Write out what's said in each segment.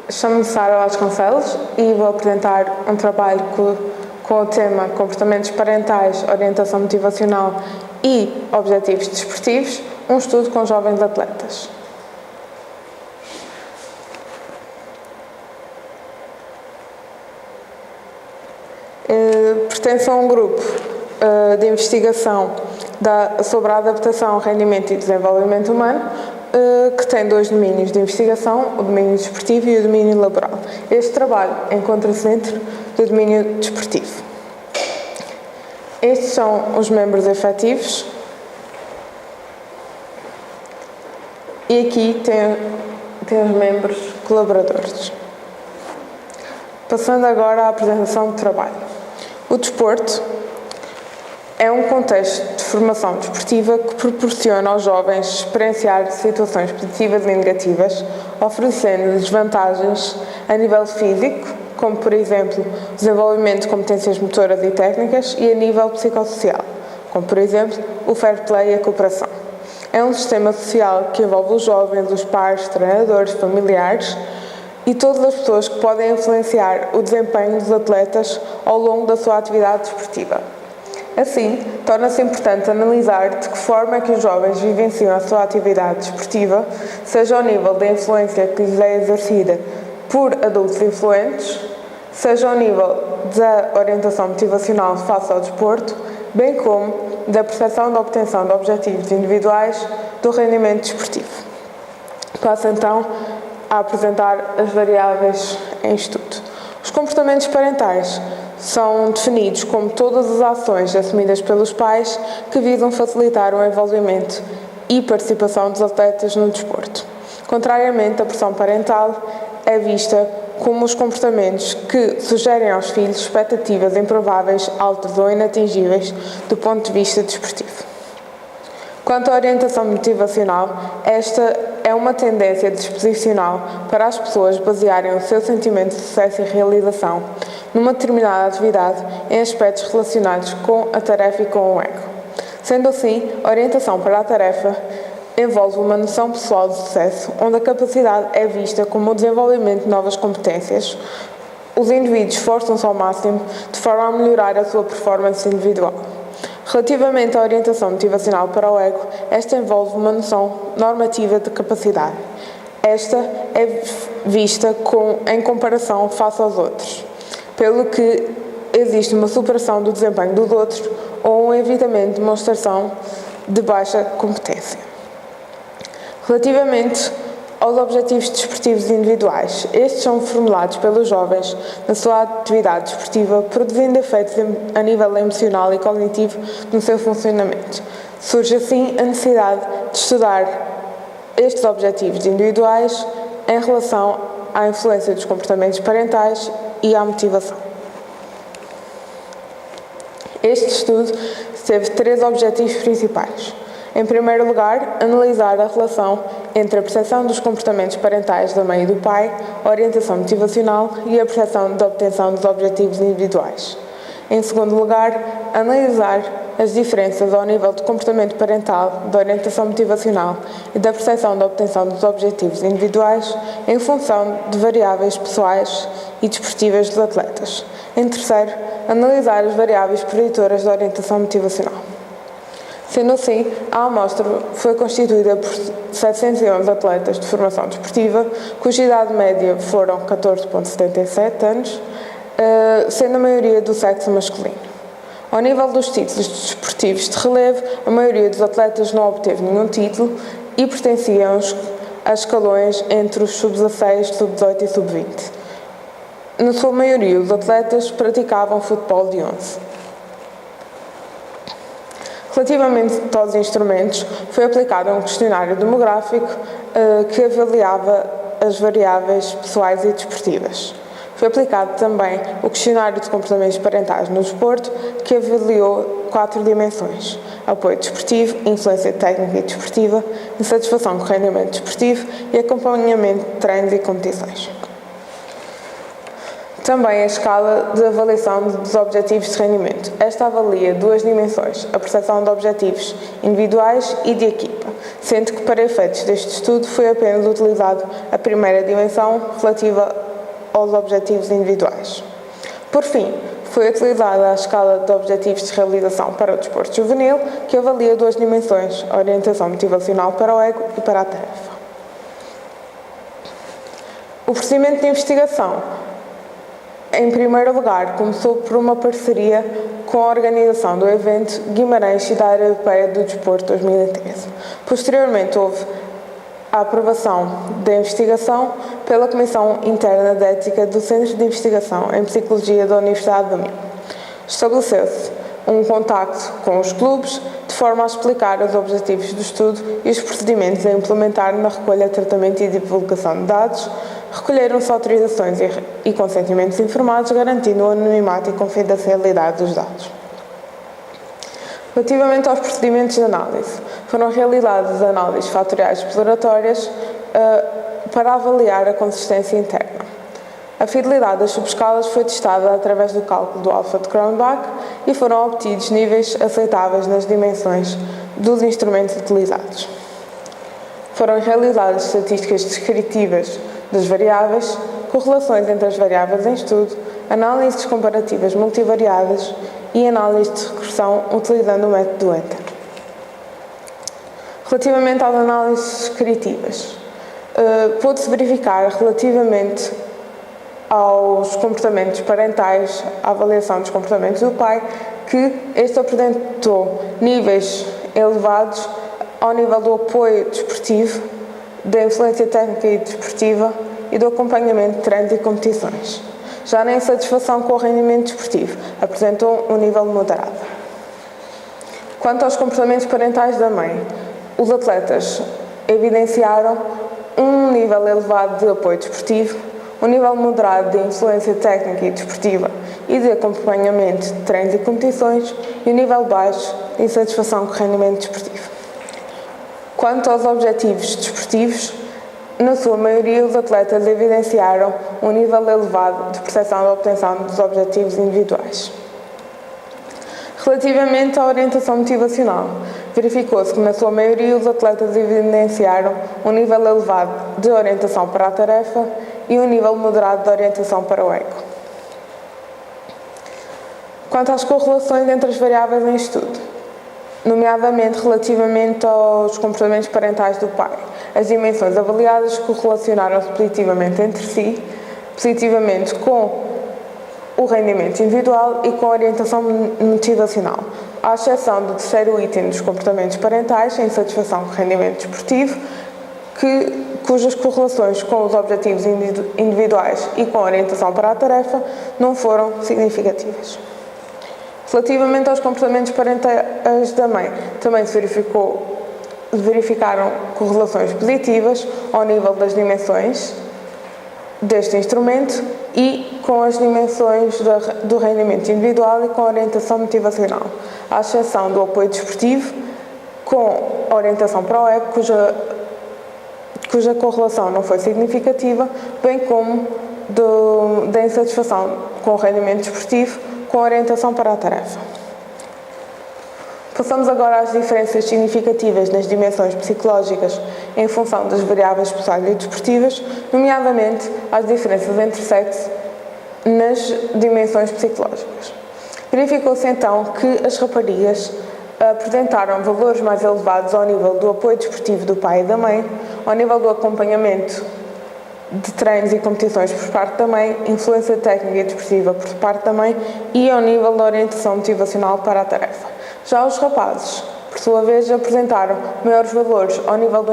Chamo-me Sara Vasconcelos e vou apresentar um trabalho com o tema Comportamentos Parentais, Orientação Motivacional e Objetivos Desportivos, um estudo com jovens atletas. Pertence a um grupo de investigação sobre a adaptação, rendimento e desenvolvimento humano, que tem dois domínios de investigação, o domínio desportivo e o domínio laboral. Este trabalho encontra-se dentro do domínio desportivo. Estes são os membros efetivos e aqui tem os membros colaboradores. Passando agora à apresentação do trabalho. O desporto é um contexto de formação desportiva que proporciona aos jovens experienciar situações positivas e negativas, oferecendo-lhes vantagens a nível físico, como por exemplo o desenvolvimento de competências motoras e técnicas, e a nível psicossocial, como por exemplo o fair play e a cooperação. É um sistema social que envolve os jovens, os pais, treinadores, familiares e todas as pessoas que podem influenciar o desempenho dos atletas ao longo da sua atividade desportiva. Assim, torna-se importante analisar de que forma é que os jovens vivenciam a sua atividade desportiva, seja ao nível da influência que lhes é exercida por adultos influentes, seja ao nível da orientação motivacional face ao desporto, bem como da percepção da obtenção de objetivos individuais do rendimento desportivo. Passo então a apresentar as variáveis em estudo. Os comportamentos parentais são definidos como todas as ações assumidas pelos pais que visam facilitar o envolvimento e participação dos atletas no desporto. Contrariamente, a pressão parental é vista como os comportamentos que sugerem aos filhos expectativas improváveis, altas ou inatingíveis do ponto de vista desportivo. Quanto à orientação motivacional, esta é uma tendência disposicional para as pessoas basearem o seu sentimento de sucesso e realização numa determinada atividade em aspectos relacionados com a tarefa e com o ego. Sendo assim, a orientação para a tarefa envolve uma noção pessoal de sucesso, onde a capacidade é vista como o desenvolvimento de novas competências. Os indivíduos esforçam-se ao máximo de forma a melhorar a sua performance individual. Relativamente à orientação motivacional para o ego, esta envolve uma noção normativa de capacidade. Esta é vista em comparação face aos outros, pelo que existe uma superação do desempenho dos outros ou um evitamento de demonstração de baixa competência. Relativamente aos objetivos desportivos individuais, estes são formulados pelos jovens na sua atividade desportiva, produzindo efeitos a nível emocional e cognitivo no seu funcionamento. Surge assim a necessidade de estudar estes objetivos individuais em relação à influência dos comportamentos parentais e à motivação. Este estudo teve 3 objetivos principais. Em primeiro lugar, analisar a relação entre a percepção dos comportamentos parentais da mãe e do pai, a orientação motivacional e a percepção da obtenção dos objetivos individuais. Em segundo lugar, analisar as diferenças ao nível do comportamento parental, da orientação motivacional e da percepção da obtenção dos objetivos individuais em função de variáveis pessoais e desportivas dos atletas. Em terceiro, analisar as variáveis preditoras da orientação motivacional. Sendo assim, a amostra foi constituída por 711 atletas de formação desportiva, cuja idade média foram 14,77 anos, sendo a maioria do sexo masculino. Ao nível dos títulos desportivos de relevo, a maioria dos atletas não obteve nenhum título e pertenciam a escalões entre os sub-16, sub-18 e sub-20. Na sua maioria, os atletas praticavam futebol de 11. Relativamente aos instrumentos, foi aplicado um questionário demográfico que avaliava as variáveis pessoais e desportivas. Foi aplicado também o questionário de comportamentos parentais no desporto, que avaliou 4 dimensões: apoio desportivo, influência técnica e desportiva, insatisfação com o rendimento desportivo e acompanhamento de treinos e competições. Também a escala de avaliação dos objetivos de rendimento. Esta avalia 2 dimensões: a percepção de objetivos individuais e de equipa, sendo que para efeitos deste estudo foi apenas utilizado a primeira dimensão relativa aos objetivos individuais. Por fim, foi utilizada a escala de objetivos de realização para o desporto juvenil, que avalia duas dimensões, a orientação motivacional para o ego e para a tarefa. O procedimento de investigação, em primeiro lugar, começou por uma parceria com a organização do evento Guimarães Cidade Europeia do Desporto 2013. Posteriormente, houve a aprovação da investigação pela Comissão Interna de Ética do Centro de Investigação em Psicologia da Universidade do Minho. Estabeleceu-se um contacto com os clubes, de forma a explicar os objetivos do estudo e os procedimentos a implementar na recolha, tratamento e divulgação de dados. Recolheram-se autorizações e consentimentos informados, garantindo o anonimato e confidencialidade dos dados. Relativamente aos procedimentos de análise, foram realizadas análises fatoriais exploratórias para avaliar a consistência interna. A fidelidade das subescalas foi testada através do cálculo do alfa de Cronbach e foram obtidos níveis aceitáveis nas dimensões dos instrumentos utilizados. Foram realizadas estatísticas descritivas das variáveis, correlações entre as variáveis em estudo, análises comparativas multivariadas e análise de regressão utilizando o método Enter. Relativamente às análises descritivas, pôde-se verificar relativamente aos comportamentos parentais, a avaliação dos comportamentos do pai, que este apresentou níveis elevados ao nível do apoio desportivo, da influência técnica e desportiva e do acompanhamento de treinos e competições. Já na insatisfação com o rendimento desportivo, apresentou um nível moderado. Quanto aos comportamentos parentais da mãe, os atletas evidenciaram um nível elevado de apoio desportivo, um nível moderado de influência técnica e desportiva e de acompanhamento de treinos e competições e um nível baixo de insatisfação com o rendimento desportivo. Quanto aos objetivos desportivos, na sua maioria os atletas evidenciaram um nível elevado de percepção da obtenção dos objetivos individuais. Relativamente à orientação motivacional, verificou-se que na sua maioria os atletas evidenciaram um nível elevado de orientação para a tarefa e um nível moderado de orientação para o ego. Quanto às correlações entre as variáveis em estudo, nomeadamente relativamente aos comportamentos parentais do pai, as dimensões avaliadas correlacionaram-se positivamente entre si, positivamente com o rendimento individual e com a orientação motivacional, à exceção do terceiro item dos comportamentos parentais, a insatisfação com o rendimento desportivo, cujas correlações com os objetivos individuais e com a orientação para a tarefa não foram significativas. Relativamente aos comportamentos parentais da mãe, também se verificaram correlações positivas ao nível das dimensões deste instrumento e com as dimensões do rendimento individual e com a orientação motivacional, à exceção do apoio desportivo, com a orientação para o ego, cuja correlação não foi significativa, bem como da insatisfação com o rendimento desportivo, com a orientação para a tarefa. Passamos agora às diferenças significativas nas dimensões psicológicas em função das variáveis pessoais e desportivas, nomeadamente às diferenças entre sexo nas dimensões psicológicas. Verificou-se então que as raparigas apresentaram valores mais elevados ao nível do apoio desportivo do pai e da mãe, ao nível do acompanhamento de treinos e competições por parte da mãe, influência técnica e desportiva por parte da mãe e ao nível da orientação motivacional para a tarefa. Já os rapazes, por sua vez, apresentaram maiores valores ao nível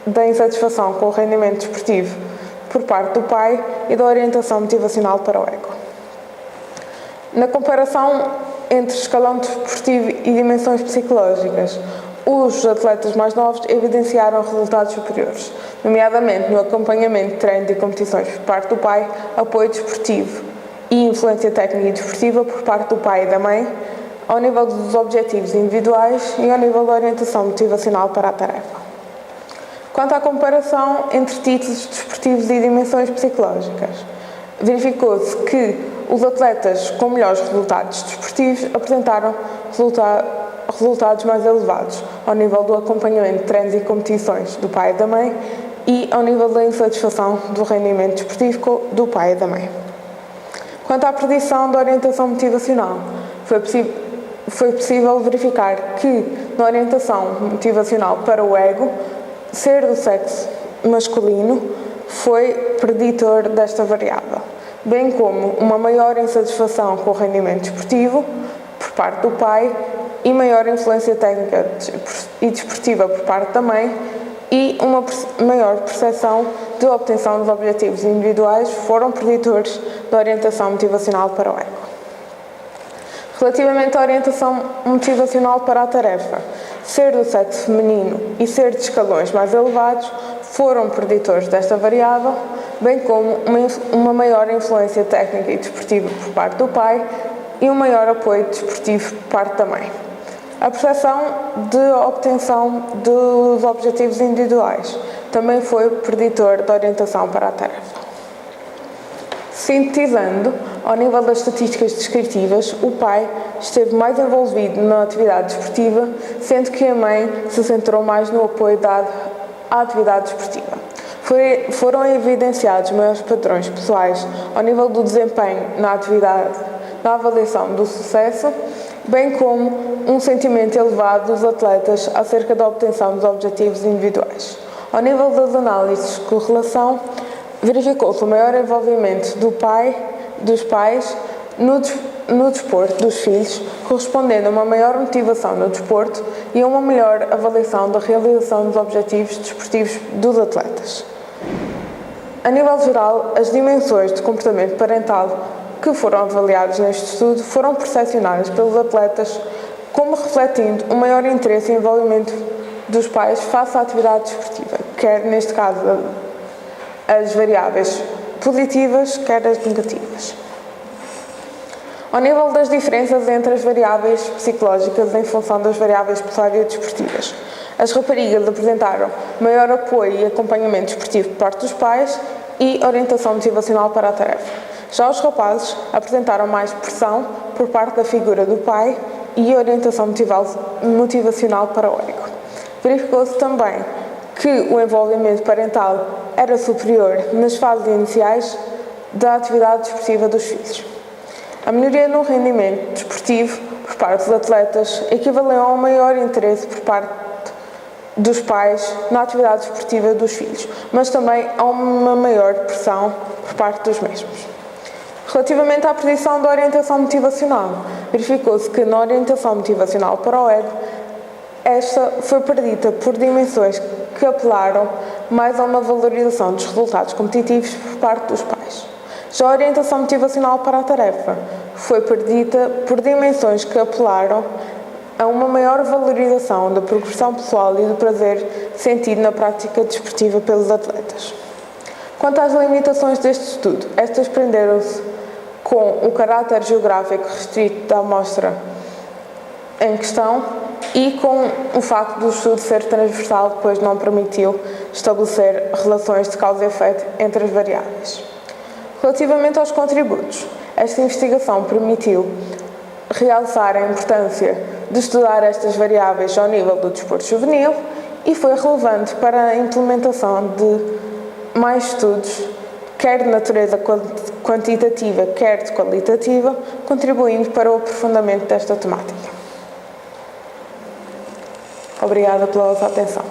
da insatisfação com o rendimento desportivo por parte do pai e da orientação motivacional para o ego. Na comparação entre escalão desportivo e dimensões psicológicas, os atletas mais novos evidenciaram resultados superiores, nomeadamente no acompanhamento de treinos e competições por parte do pai, apoio desportivo e influência técnica e desportiva por parte do pai e da mãe, ao nível dos objetivos individuais e ao nível da orientação motivacional para a tarefa. Quanto à comparação entre títulos desportivos e dimensões psicológicas, verificou-se que os atletas com melhores resultados desportivos apresentaram resultados mais elevados, ao nível do acompanhamento de treinos e competições do pai e da mãe e ao nível da insatisfação do rendimento desportivo do pai e da mãe. Quanto à predição da orientação motivacional, foi possível verificar que na orientação motivacional para o ego, ser do sexo masculino foi preditor desta variável, bem como uma maior insatisfação com o rendimento desportivo por parte do pai e maior influência técnica e desportiva por parte da mãe e uma maior percepção de obtenção dos objetivos individuais foram preditores da orientação motivacional para o ego. Relativamente à orientação motivacional para a tarefa, ser do sexo feminino e ser de escalões mais elevados foram preditores desta variável, bem como uma maior influência técnica e desportiva por parte do pai e um maior apoio desportivo por parte da mãe. A percepção de obtenção dos objetivos individuais também foi preditor da orientação para a tarefa. Sintetizando, ao nível das estatísticas descritivas, o pai esteve mais envolvido na atividade desportiva, sendo que a mãe se centrou mais no apoio dado à atividade desportiva. Foram evidenciados maiores padrões pessoais ao nível do desempenho na atividade, na avaliação do sucesso, bem como um sentimento elevado dos atletas acerca da obtenção dos objetivos individuais. Ao nível das análises de correlação, verificou-se o maior envolvimento dos pais no desporto dos filhos, correspondendo a uma maior motivação no desporto e a uma melhor avaliação da realização dos objetivos desportivos dos atletas. A nível geral, as dimensões de comportamento parental que foram avaliadas neste estudo foram percepcionadas pelos atletas como refletindo um maior interesse e envolvimento dos pais face à atividade desportiva, quer neste caso as variáveis positivas, quer as negativas. Ao nível das diferenças entre as variáveis psicológicas em função das variáveis pessoais e desportivas, as raparigas apresentaram maior apoio e acompanhamento desportivo por parte dos pais e orientação motivacional para a tarefa. Já os rapazes apresentaram mais pressão por parte da figura do pai e orientação motivacional para o ego. Verificou-se também que o envolvimento parental era superior nas fases iniciais da atividade desportiva dos filhos. A melhoria no rendimento desportivo por parte dos atletas equivaleu a um maior interesse por parte dos pais na atividade desportiva dos filhos, mas também a uma maior pressão por parte dos mesmos. Relativamente à predição da orientação motivacional, verificou-se que na orientação motivacional para o ego, esta foi predita por dimensões que apelaram mais a uma valorização dos resultados competitivos por parte dos pais. Já a orientação motivacional para a tarefa foi predita por dimensões que apelaram a uma maior valorização da progressão pessoal e do prazer sentido na prática desportiva pelos atletas. Quanto às limitações deste estudo, estas prenderam-se com o caráter geográfico restrito da amostra em questão e com o facto do estudo ser transversal, pois não permitiu estabelecer relações de causa e efeito entre as variáveis. Relativamente aos contributos, esta investigação permitiu realçar a importância de estudar estas variáveis ao nível do desporto juvenil e foi relevante para a implementação de mais estudos, quer de natureza quantitativa, quer de qualitativa, contribuindo para o aprofundamento desta temática. Obrigada pela vossa atenção.